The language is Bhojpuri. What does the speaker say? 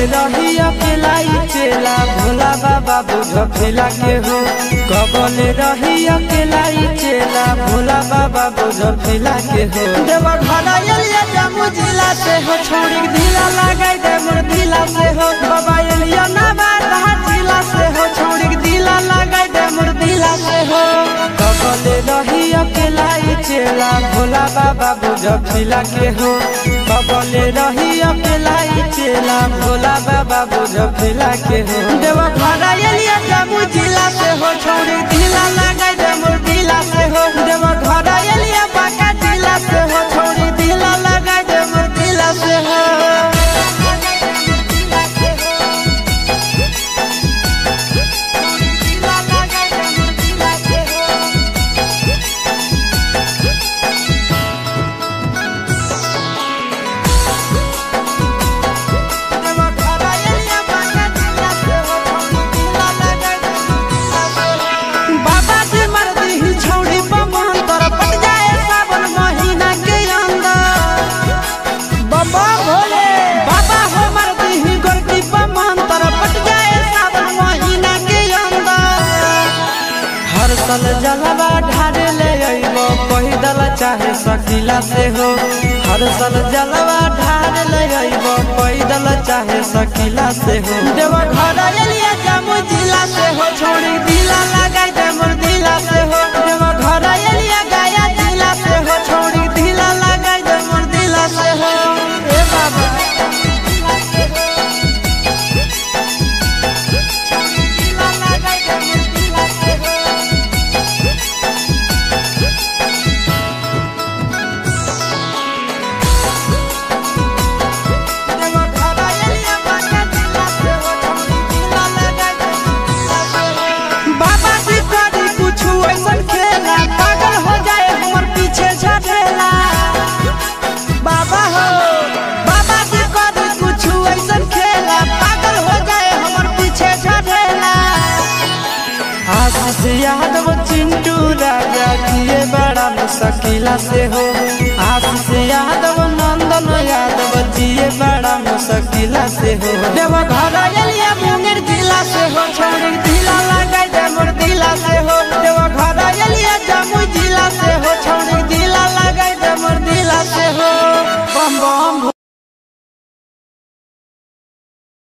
रही अकेला चेला भोला बाबा बुझ खेला के हो। कबल रही अकेला चेला भोला बाबा बुझ खेला के हो। देवा घरा एलिया जम्मू जिला से हो छोड़ी ढीला लगाई दे मोर दिला से हो। बाबा एलिया नवादा जिला से हो छोड़ी ढीला लगाई दे मोर दिला से हो। कबल रही अकेला चेला भोला बाबा बुझ खेला के हो। कबल रही अकेला चेला भोला बाबा बुझ खेला के हो। देवा घरा एलिया जम्मू जिला से हो छोड़ी ढीला लगाई दे मोर दिला से हो। देवा घरा एलिया बांका जिला से हो छोड़ी ढीला लगाई दे मोर दिला से हो। हर साल जलवा ढारे ले अइबो पैदल चाहे सकीला से हो। हर साल जलवा ढारे ले अइबो पैदल चाहे सकीला से हो। देवा घरा एलिया जम्मू जिला से हो छोड़ी ढीला लगाई दे मोर दिला से हो। देवा घरा एलिया गया जिला से हो छोड़ी ढीला लगाई दे मोर दिला से हो। ए बाबा आशीष यादव चिंटू राजा किए बड़ा मुश्किला से हो। आशीष यादव नंदन यादव जिए बड़ा मुश्किला से हो। देवा घरा एलिया मुंगेर जिला से हो छोड़ी ढीला लगाई दे मोर दिला से हो।